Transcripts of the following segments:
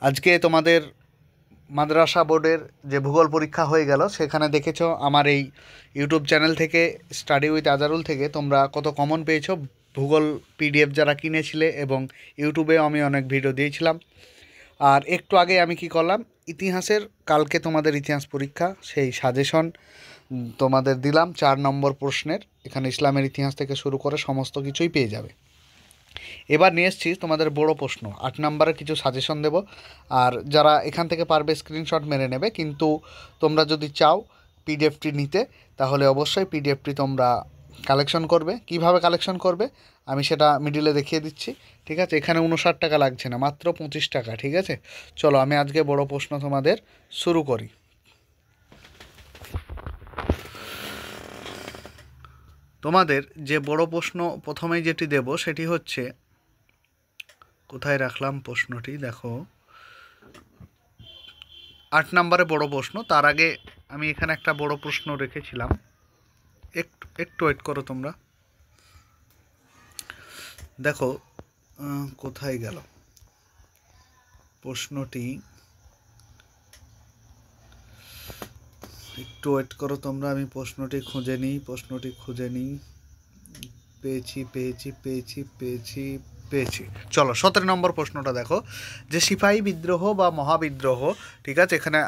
আজকে তোমাদের মাদ্রাসা বোর্ডের যে ভূগোল পরীক্ষা হয়ে গেল, সেখানে দেখেছো আমার এই ইউটিউব চ্যানেল থেকে স্টাডি উইথ আজারুল থেকে তোমরা কত কমন পেয়েছো। ভূগোল পিডিএফ যারা কিনেছিলে, এবং ইউটিউবেও আমি অনেক ভিডিও দিয়েছিলাম। আর একটু আগে আমি কি করলাম, ইতিহাসের কালকে তোমাদের ইতিহাস পরীক্ষা, সেই সাজেশন তোমাদের দিলাম 4 নম্বর প্রশ্নের। এখানে ইসলামের ইতিহাস থেকে শুরু করে সমস্ত কিছুই পেয়ে যাবে। এবার নিয়ে এসেছি তোমাদের বড় প্রশ্ন, 8 নম্বরের কিছু সাজেশন দেব। আর যারা এখান থেকে পারবে স্ক্রিনশট মেরে নেবে, কিন্তু তোমরা যদি চাও পিডিএফটি নিতে, তাহলে অবশ্যই পিডিএফটি তোমরা কালেকশন করবে। কিভাবে কালেকশন করবে আমি সেটা মিডিলে দেখিয়ে দিচ্ছি, ঠিক আছে। এখানে 59 টাকা লাগছে না, মাত্র 25 টাকা, ঠিক আছে। চলো আমি আজকে বড় প্রশ্ন তোমাদের শুরু করি। তোমাদের যে বড় প্রশ্ন প্রথমেই যেটি দেব সেটি হচ্ছে, কোথায় রাখলাম প্রশ্নটি, দেখো 8 নম্বরে বড় প্রশ্ন। তার আগে আমি এখানে একটা বড় প্রশ্ন রেখেছিলাম, একটু একটু ওয়েট করো তোমরা। দেখো কোথায় গেল প্রশ্নটি, একটু ওয়েট করো তোমরা, আমি প্রশ্নটি খুঁজে নিই। পেয়েছি। চলো 17 নম্বর প্রশ্নটা দেখো, যে সিপাহী বিদ্রোহ বা মহাবিদ্রোহ, ঠিক আছে, এখানে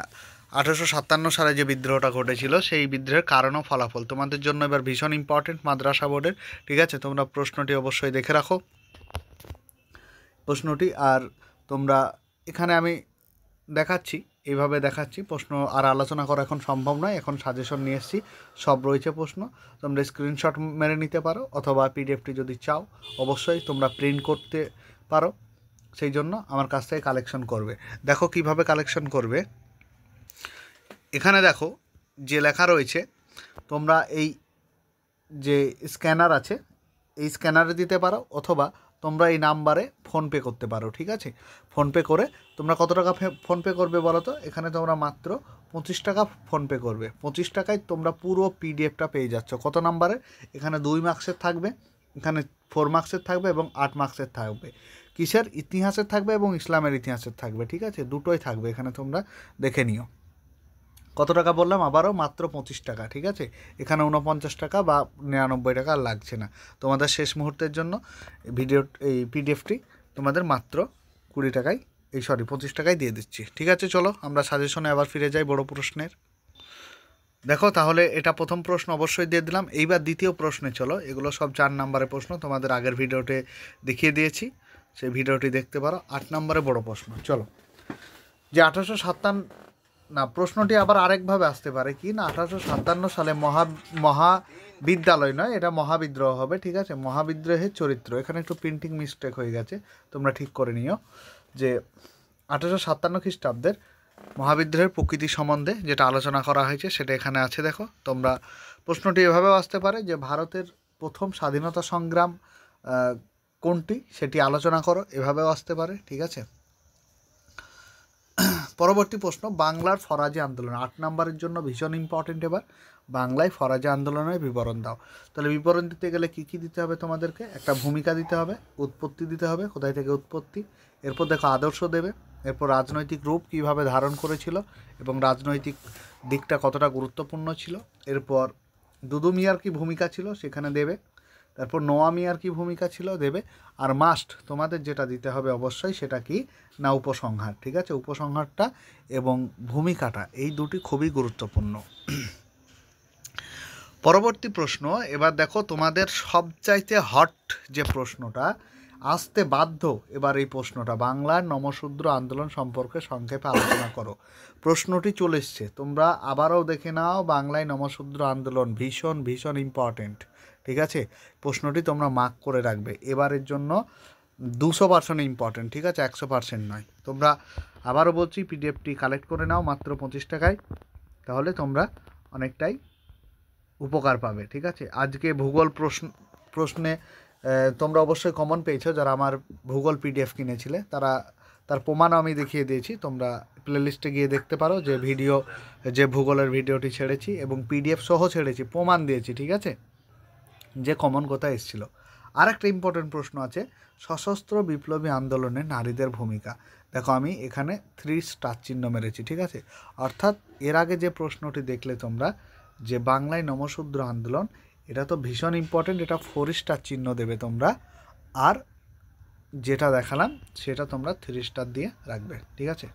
1857 সালে যে বিদ্রোহটা ঘটেছিল, সেই বিদ্রোহের কারণ ও ফলাফল তোমাদের জন্য এবার ভীষণ ইম্পর্টেন্ট মাদ্রাসা বোর্ডের, ঠিক আছে। তোমরা প্রশ্নটি অবশ্যই দেখে রাখো প্রশ্নটি। আর তোমরা এখানে আমি দেখাচ্ছি, এইভাবে দেখাচ্ছি, প্রশ্ন আর আলোচনা করা এখন সম্ভব নয়, এখন সাজেশন নিয়ে এসেছি, সব রয়েছে প্রশ্ন। তোমরা স্ক্রিনশট মেরে নিতে পারো, অথবা পিডিএফটি যদি চাও অবশ্যই তোমরা প্রিন্ট করতে পারো, সেই জন্য আমার কাছ থেকে কালেকশন করবে। দেখো কিভাবে কালেকশন করবে, এখানে দেখো যে লেখা রয়েছে, তোমরা এই যে স্ক্যানার আছে, এই স্ক্যানারে দিতে পারো, অথবা তোমরা এই নাম্বারে ফোনপে করতে পারো, ঠিক আছে। ফোনপে করে তোমরা কত টাকা ফোনপে করবে বলো তো, এখানে তোমরা মাত্র 25 টাকা ফোনপে করবে। 25 টাকায় তোমরা পুরো পিডিএফটা পেয়ে যাচ্ছ। কত নাম্বারের, এখানে 2 মার্কসের থাকবে, এখানে 4 মার্কসের থাকবে, এবং 8 মার্কসের থাকবে। কিসের, ইতিহাসের থাকবে এবং ইসলামের ইতিহাসের থাকবে, ঠিক আছে, দুটোই থাকবে। এখানে তোমরা দেখে নিও। কত টাকা বললাম আবারও, মাত্র 25 টাকা, ঠিক আছে। এখানে 49 টাকা বা 99 টাকা আর লাগছে না। তোমাদের শেষ মুহূর্তের জন্য এই পিডিএফটি তোমাদের মাত্র 20 টাকায়, 25 টাকায় দিয়ে দিচ্ছি, ঠিক আছে। চলো আমরা সাজেশনে আবার ফিরে যাই বড় প্রশ্নের। দেখো তাহলে এটা প্রথম প্রশ্ন অবশ্যই দিয়ে দিলাম। এইবার দ্বিতীয় প্রশ্নে চলো, এগুলো সব 4 নম্বরের প্রশ্ন, তোমাদের আগের ভিডিওতে দেখিয়ে দিয়েছি, সেই ভিডিওটি দেখতে পারো। 8 নম্বরে বড় প্রশ্ন, চলো। যে 1857, না, প্রশ্নটি আবার আরেকভাবে আসতে পারে কি না, 1857 সালে মহাবিদ্যালয় নয়, এটা মহাবিদ্রোহ হবে, ঠিক আছে। মহাবিদ্রোহের চরিত্র, এখানে একটু প্রিন্টিং মিস্টেক হয়ে গেছে, তোমরা ঠিক করে নিও। যে 1857 খ্রিস্টাব্দের মহাবিদ্রোহের প্রকৃতি সম্বন্ধে যেটা আলোচনা করা হয়েছে সেটা এখানে আছে। দেখো তোমরা প্রশ্নটি এভাবেও আসতে পারে যে ভারতের প্রথম স্বাধীনতা সংগ্রাম কোনটি, সেটি আলোচনা করো, এভাবেও আসতে পারে, ঠিক আছে। পরবর্তী প্রশ্ন, বাংলার ফরাজি আন্দোলন, 8 নম্বরের জন্য ভীষণ ইম্পর্টেন্ট। এবার বাংলায় ফরাজি আন্দোলনের বিবরণ দাও। তাহলে বিবরণ দিতে গেলে কী কী দিতে হবে তোমাদেরকে, একটা ভূমিকা দিতে হবে, উৎপত্তি দিতে হবে, কোথায় থেকে উৎপত্তি, এরপর দেখো আদর্শ দেবে, এরপর রাজনৈতিক রূপ কীভাবে ধারণ করেছিল এবং রাজনৈতিক দিকটা কতটা গুরুত্বপূর্ণ ছিল, এরপর দুদু মিয়ার কী ভূমিকা ছিল সেখানে দেবে, তারপর নোয়া মিয়ার কী ভূমিকা ছিল দেবে। আর মাস্ট তোমাদের যেটা দিতে হবে অবশ্যই, সেটা কি না উপসংহার, ঠিক আছে। উপসংহারটা এবং ভূমিকাটা, এই দুটি খুবই গুরুত্বপূর্ণ। পরবর্তী প্রশ্ন, এবার দেখো তোমাদের সবচাইতে হট যে প্রশ্নটা আসতে বাধ্য, এবার এই প্রশ্নটা, বাংলার নমশূদ্র আন্দোলন সম্পর্কে সংক্ষেপে আলোচনা করো। প্রশ্নটি চলে এসছে, তোমরা আবারও দেখে নাও, বাংলায় নমশূদ্র আন্দোলন ভীষণ ভীষণ ইম্পর্টেন্ট, ঠিক আছে। প্রশ্নটি তোমরা মার্ক করে রাখবে, এবারের জন্য 200% ইম্পর্টেন্ট, ঠিক আছে, 100% নয়। তোমরা আবারও বলছি, পিডিএফটি কালেক্ট করে নাও মাত্র 25 টাকায়, তাহলে তোমরা অনেকটাই উপকার পাবে, ঠিক আছে। আজকে ভূগোল প্রশ্নে তোমরা অবশ্যই কমন পেয়েছো, যারা আমার ভূগোল পিডিএফ কিনেছিলে, তার প্রমাণও আমি দেখিয়ে দিয়েছি। তোমরা প্লেলিস্টে গিয়ে দেখতে পারো যে যে ভূগোলের ভিডিওটি ছেড়েছি এবং পিডিএফ সহ ছেড়েছি, প্রমাণ দিয়েছি, ঠিক আছে, যে কমন কোথায় এসেছিলো। আর একটা ইম্পর্টেন্ট প্রশ্ন আছে, সশস্ত্র বিপ্লবী আন্দোলনে নারীদের ভূমিকা। দেখো আমি এখানে 3 স্টার চিহ্ন মেরেছি, ঠিক আছে। অর্থাৎ এর আগে যে প্রশ্নটি দেখলে তোমরা যে বাংলায় নমশূদ্র আন্দোলন, এটা তো ভীষণ ইম্পর্টেন্ট, এটা 4 স্টার চিহ্ন দেবে তোমরা। আর যেটা দেখালাম সেটা তোমরা 3 স্টার দিয়ে রাখবে, ঠিক আছে।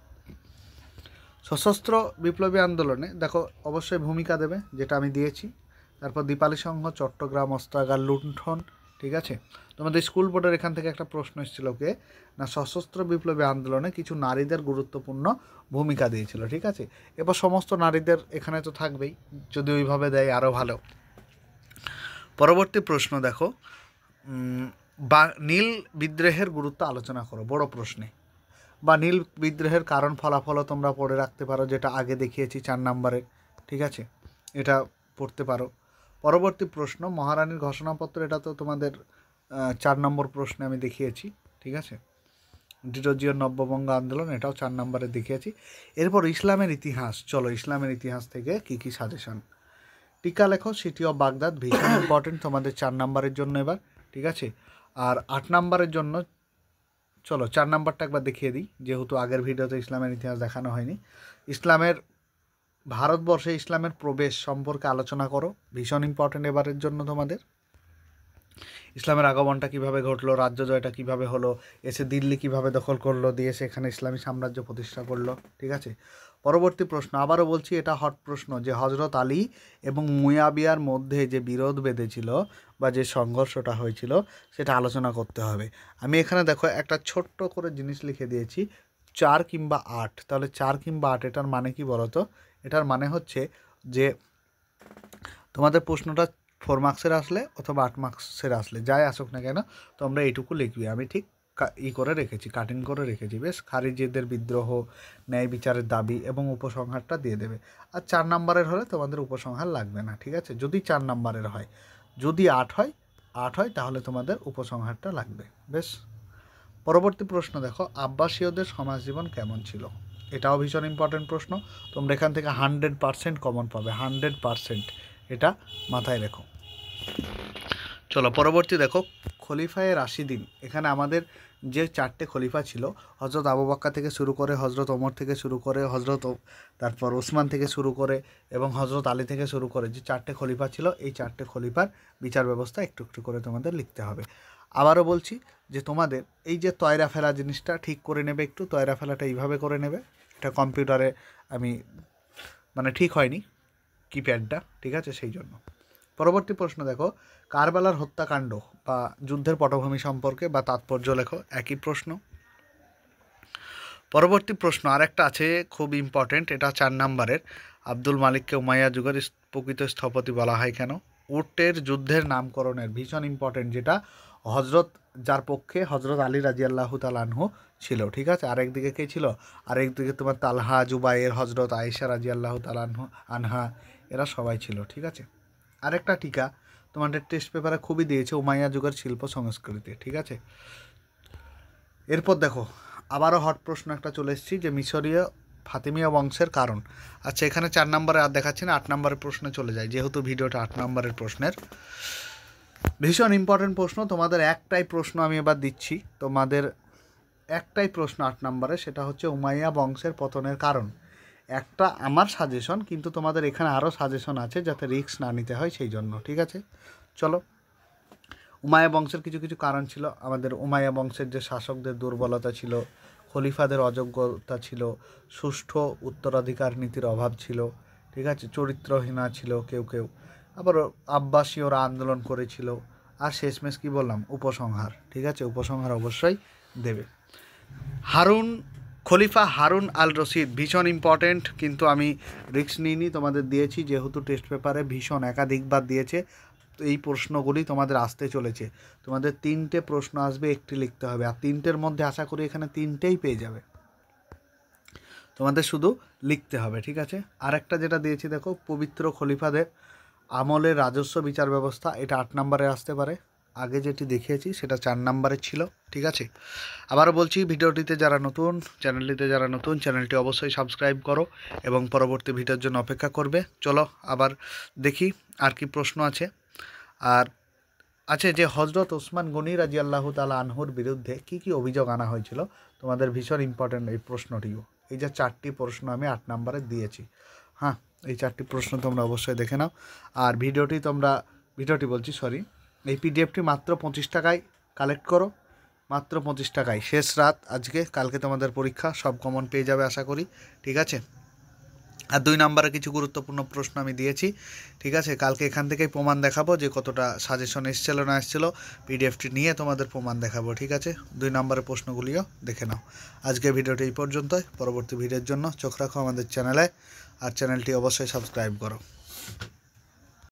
সশস্ত্র বিপ্লবী আন্দোলনে দেখো অবশ্যই ভূমিকা দেবে, যেটা আমি দিয়েছি। তারপর দীপালি সংঘ, চট্টগ্রাম অস্ত্রাগার লুণ্ঠন, ঠিক আছে। তোমাদের স্কুল বোর্ডের এখান থেকে একটা প্রশ্ন এসেছিল কে না, সশস্ত্র বিপ্লবী আন্দোলনে কিছু নারীদের গুরুত্বপূর্ণ ভূমিকা দিয়েছিল, ঠিক আছে। এবার সমস্ত নারীদের এখানে তো থাকবেই, যদি ওইভাবে দেয় আরও ভালো। পরবর্তী প্রশ্ন দেখো, বা নীল বিদ্রোহের গুরুত্ব আলোচনা করো, বড় প্রশ্নে। বা নীল বিদ্রোহের কারণ ফলাফলও তোমরা পড়ে রাখতে পারো, যেটা আগে দেখিয়েছি 4 নম্বরে, ঠিক আছে। এটা পড়তে পারো। পরবর্তী প্রশ্ন মহারানীর ঘোষণাপত্র, এটা তো তোমাদের 4 নম্বর প্রশ্নে আমি দেখিয়েছি, ঠিক আছে। ডিরোজিওর নব্যবঙ্গ আন্দোলন, এটাও 4 নম্বরে দেখিয়েছি। এরপর ইসলামের ইতিহাস, চলো ইসলামের ইতিহাস থেকে কী কী সাজেশন। টিকা লেখো, সিটি অফ বাগদাদ, ভীষণ ইম্পর্টেন্ট তোমাদের 4 নম্বরের জন্য এবার, ঠিক আছে। আর 8 নম্বরের জন্য চলো 4 নম্বরটা একবার দেখিয়ে দিই, যেহেতু আগের ভিডিওতে ইসলামের ইতিহাস দেখানো হয়নি। ইসলামের ভারতবর্ষে ইসলামের প্রবেশ সম্পর্কে আলোচনা করো, ভীষণ ইম্পর্টেন্ট এবারের জন্য তোমাদের। ইসলামের আগমনটা কিভাবে ঘটলো, রাজ্য জয়টা কিভাবে হলো, এসে দিল্লি কিভাবে দখল করলো, দিয়ে সেখানে ইসলামী সাম্রাজ্য প্রতিষ্ঠা করলো, ঠিক আছে। পরবর্তী প্রশ্ন, আবারও বলছি এটা হট প্রশ্ন, যে হজরত আলী এবং মুয়াবিয়ার মধ্যে যে বিরোধ বেঁধেছিল বা যে সংঘর্ষটা হয়েছিল সেটা আলোচনা করতে হবে। আমি এখানে দেখো একটা ছোট্ট করে জিনিস লিখে দিয়েছি, 4 কিংবা 8। তাহলে 4 কিংবা 8 এটার মানে কি বলো তো? এটার মানে হচ্ছে যে তোমাদের প্রশ্নটা 4 মার্কসের আসলে অথবা 8 মার্কসের আসলে, যাই আসুক না কেন তোমরা এইটুকু লিখবি। আমি ঠিক করে রেখেছি, কাটিং করে রেখেছি, বেশ। খারিজিদের বিদ্রোহ, ন্যায় বিচারের দাবি এবং উপসংহারটা দিয়ে দেবে। আর 4 নম্বরের হলে তোমাদের উপসংহার লাগবে না, ঠিক আছে, যদি 4 নম্বরের হয়। যদি 8 হয় তাহলে তোমাদের উপসংহারটা লাগবে, বেশ। পরবর্তী প্রশ্ন দেখো, আব্বাসীয়দের সমাজ জীবন কেমন ছিল, এটাও ভীষণ ইম্পর্টেন্ট প্রশ্ন। তোমরা এখান থেকে 100% কমন পাবে, 100%, এটা মাথায় রেখো। চলো পরবর্তী দেখো, খলিফায়ে রাশিদিন। এখানে আমাদের যে 4টে খলিফা ছিল, হজরত আবু বকর থেকে শুরু করে, হজরত ওমর থেকে শুরু করে, তারপর ওসমান থেকে শুরু করে এবং হজরত আলী থেকে শুরু করে, যে 4টে খলিফা ছিল, এই 4টে খলিফার বিচার ব্যবস্থা একটু একটু করে তোমাদের লিখতে হবে। আবারও বলছি যে তোমাদের এই যে তয়রা ফেলা জিনিসটা ঠিক করে নেবে, একটু তয়রা ফেলাটা এইভাবে করে নেবে। এটা কম্পিউটারে আমি ঠিক হয়নি কিপ্যাডটা, ঠিক আছে, সেই জন্য। পরবর্তী প্রশ্ন দেখো, কারবালার হত্যাকাণ্ড বা যুদ্ধের পটভূমি সম্পর্কে বা তাৎপর্য লেখো, একই প্রশ্ন। পরবর্তী প্রশ্ন আরেকটা আছে খুব ইম্পর্টেন্ট, এটা 4 নম্বরের, আব্দুল মালিককে উমাইয়া যুগের প্রকৃত স্থপতি বলা হয় কেন। উটের যুদ্ধের নামকরণের, ভীষণ ইম্পর্টেন্ট, যেটা যার পক্ষে হজরত আলী রাদিয়াল্লাহু তাআলা আনহু ছিল, ঠিক আছে। আরেকদিকে কে ছিল, আরেকদিকে তোমার তালহা, জুবাইর, হজরত আয়েশা রাদিয়াল্লাহু তাআলা আনহা, এরা সবাই ছিল, ঠিক আছে। আরেকটা টিকা তোমাদের টেস্ট পেপারে খুবই দিয়েছে, উমাইয়া যুগের শিল্প সংস্কৃতি, ঠিক আছে। এরপর দেখো আবারও হট প্রশ্ন একটা চলে এসেছি, যে মিশরীয় ফাতিমিয়া বংশের কারণ। আচ্ছা এখানে 4 নম্বরে আর দেখাচ্ছি না, 8 নম্বরের প্রশ্নে চলে যায়, যেহেতু ভিডিওটা 8 নম্বরের প্রশ্নের। ভীষণ ইম্পর্টেন্ট প্রশ্ন, তোমাদের একটাই প্রশ্ন আমি এবার দিচ্ছি, তোমাদের একটাই প্রশ্ন 8 নম্বরে, সেটা হচ্ছে উমাইয়া বংশের পতনের কারণ। একটা আমার সাজেশন, কিন্তু তোমাদের এখানে আরও সাজেশন আছে, যাতে রিস্ক না নিতে হয় সেই জন্য, ঠিক আছে। চলো, উমাইয়া বংশের কিছু কিছু কারণ ছিল। আমাদের উমাইয়া বংশের যে শাসকদের দুর্বলতা ছিল, খলিফাদের অযোগ্যতা ছিল, সুষ্ঠু উত্তরাধিকার নীতির অভাব ছিল, ঠিক আছে, চরিত্রহীনা ছিল কেউ কেউ, আবার আব্বাসীয়রা আন্দোলন করেছিল, আর শেষমেশ কী বললাম, উপসংহার, ঠিক আছে, উপসংহার অবশ্যই দেবে। খলিফা হারুন আল রশিদ, ভীষণ ইম্পর্টেন্ট, কিন্তু আমি রিস্ক নিইনি, তোমাদের দিয়েছি, যেহেতু টেস্ট পেপারে ভীষণ একাধিকবার দিয়েছে, তো এই প্রশ্নগুলি তোমাদের আসতে চলেছে। তোমাদের 3টে প্রশ্ন আসবে, একটি লিখতে হবে, আর 3টের মধ্যে আশা করি এখানে 3টেই পেয়ে যাবে, তোমাদের শুধু লিখতে হবে, ঠিক আছে। আরেকটা যেটা দিয়েছি দেখো, পবিত্র খলিফাদের আমলের রাজস্ব বিচার ব্যবস্থা, এটা 8 নম্বরে আসতে পারে। আগে যেটি দেখিয়েছি সেটা 4 নম্বরে ছিল, ঠিক আছে। আবারও বলছি, ভিডিওটিতে যারা নতুন, চ্যানেলটি অবশ্যই সাবস্ক্রাইব করো এবং পরবর্তী ভিডিওর জন্য অপেক্ষা করবে। চলো আবার দেখি আর কি প্রশ্ন আছে। আর আছে যে হজরত ওসমান গনি রাদিয়াল্লাহু তাআলা আনহুর বিরুদ্ধে কী কী অভিযোগ আনা হয়েছিল, তোমাদের ভীষণ ইম্পর্ট্যান্ট এই প্রশ্নটিও। এই যে 4টি প্রশ্ন আমি 8 নম্বরে দিয়েছি, হ্যাঁ, এই 4টি প্রশ্ন তোমরা অবশ্যই দেখে নাও। আর ভিডিওটি বলছি সরি, এই পিডিএফটি মাত্র 25 টাকায় কালেক্ট করো, মাত্র 25 টাকায়। শেষ রাত আজকে, কালকে তোমাদের পরীক্ষা, সব কমন পেয়ে যাবে আশা করি, ঠিক আছে। আর 2 নম্বরে কিছু গুরুত্বপূর্ণ প্রশ্ন আমি দিয়েছি, ঠিক আছে। কালকে এখান থেকেই প্রমাণ দেখাবো যে কতটা সাজেশন এসেছিলো না এসেছিলো, পিডিএফটি নিয়ে তোমাদের প্রমাণ দেখাবো, ঠিক আছে। 2 নম্বরের প্রশ্নগুলিও দেখে নাও। আজকে ভিডিওটি এই পর্যন্তই। পরবর্তী ভিডিওর জন্য চোখ রাখো আমাদের চ্যানেলে, আর চ্যানেলটি অবশ্যই সাবস্ক্রাইব করো।